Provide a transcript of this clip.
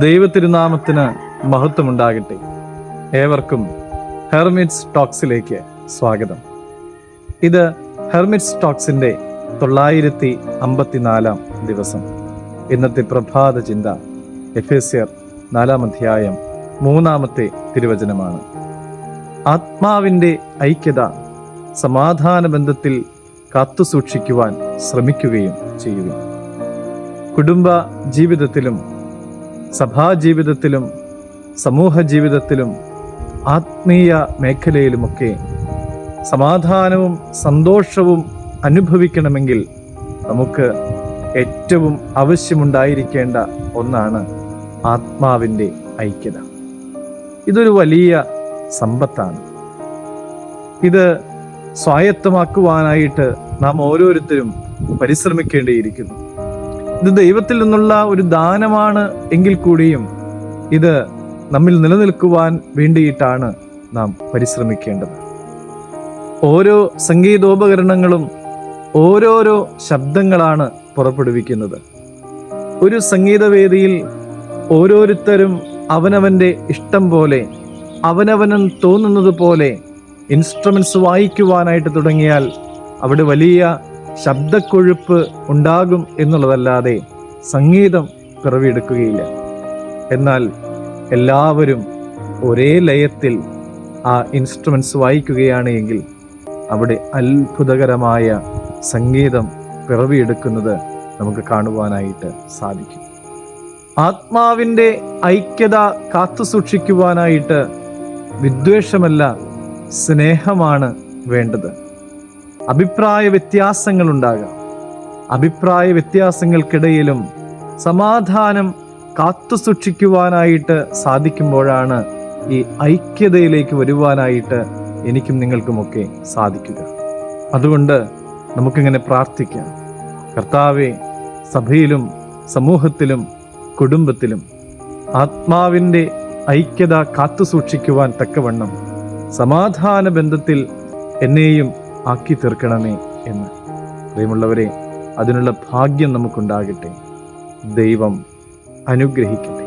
ദൈവത്തിരുനാമത്തിന് മഹത്വമുണ്ടാകട്ടെ. ഏവർക്കും ഹെർമിറ്റ്സ് ടോക്സിലേക്ക് സ്വാഗതം. ഇത് ഹെർമിറ്റ്സ് ടോക്സിൻ്റെ 954 ദിവസം. ഇന്നത്തെ പ്രഭാത ചിന്ത എഫേസ്യർ 4 അധ്യായം 3 തിരുവചനമാണ്. ആത്മാവിൻ്റെ ഐക്യത സമാധാന ബന്ധത്തിൽ കാത്തുസൂക്ഷിക്കുവാൻ ശ്രമിക്കുകയും ചെയ്യുക. കുടുംബ ജീവിതത്തിലും സഭാജീവിതത്തിലും സമൂഹ ജീവിതത്തിലും ആത്മീയ മേഖലയിലുമൊക്കെ സമാധാനവും സന്തോഷവും അനുഭവിക്കണമെങ്കിൽ നമുക്ക് ഏറ്റവും ആവശ്യമുണ്ടായിരിക്കേണ്ട ഒന്നാണ് ആത്മാവിൻ്റെ ഐക്യത. ഇതൊരു വലിയ സമ്പത്താണ്. ഇത് സ്വായത്തമാക്കുവാനായിട്ട് നാം ഓരോരുത്തരും പരിശ്രമിക്കേണ്ടിയിരിക്കുന്നു. ഇത് ദൈവത്തിൽ നിന്നുള്ള ഒരു ദാനമാണ് എങ്കിൽ കൂടിയും ഇത് നമ്മിൽ നിലനിൽക്കുവാൻ വേണ്ടിയിട്ടാണ് നാം പരിശ്രമിക്കേണ്ടത്. ഓരോ സംഗീതോപകരണങ്ങളും ഓരോരോ ശബ്ദങ്ങളാണ് പുറപ്പെടുവിക്കുന്നത്. ഒരു സംഗീതവേദിയിൽ ഓരോരുത്തരും അവനവൻ്റെ ഇഷ്ടം പോലെ അവനവനും തോന്നുന്നത് പോലെ ഇൻസ്ട്രുമെന്റ്സ് വായിക്കുവാനായിട്ട് തുടങ്ങിയാൽ അവിടെ വലിയ ശബ്ദക്കൊഴുപ്പ് ഉണ്ടാകും എന്നുള്ളതല്ലാതെ സംഗീതം പിറവിയെടുക്കുകയില്ല. എന്നാൽ എല്ലാവരും ഒരേ ലയത്തിൽ ആ ഇൻസ്ട്രുമെന്റ്സ് വായിക്കുകയാണ് എങ്കിൽ അവിടെ അത്ഭുതകരമായ സംഗീതം പിറവിയെടുക്കുന്നത് നമുക്ക് കാണുവാനായിട്ട് സാധിക്കും. ആത്മാവിൻ്റെ ഐക്യത കാത്തുസൂക്ഷിക്കുവാനായിട്ട് വിദ്വേഷമല്ല, സ്നേഹമാണ് വേണ്ടത്. അഭിപ്രായ വ്യത്യാസങ്ങളുണ്ടാകാം. അഭിപ്രായ വ്യത്യാസങ്ങൾക്കിടയിലും സമാധാനം കാത്തുസൂക്ഷിക്കുവാനായിട്ട് സാധിക്കുമ്പോഴാണ് ഈ ഐക്യതയിലേക്ക് വരുവാനായിട്ട് എനിക്കും നിങ്ങൾക്കുമൊക്കെ സാധിക്കുക. അതുകൊണ്ട് നമുക്കിങ്ങനെ പ്രാർത്ഥിക്കാം. കർത്താവേ, സഭയിലും സമൂഹത്തിലും കുടുംബത്തിലും ആത്മാവിൻ്റെ ഐക്യത കാത്തുസൂക്ഷിക്കുവാൻ തക്കവണ്ണം സമാധാന ബന്ധത്തിൽ എന്നെയും ആക്കി തീർക്കണമേ എന്ന്. പ്രിയമുള്ളവരെ, അതിനുള്ള ഭാഗ്യം നമുക്കുണ്ടാകട്ടെ. ദൈവം അനുഗ്രഹിക്കട്ടെ.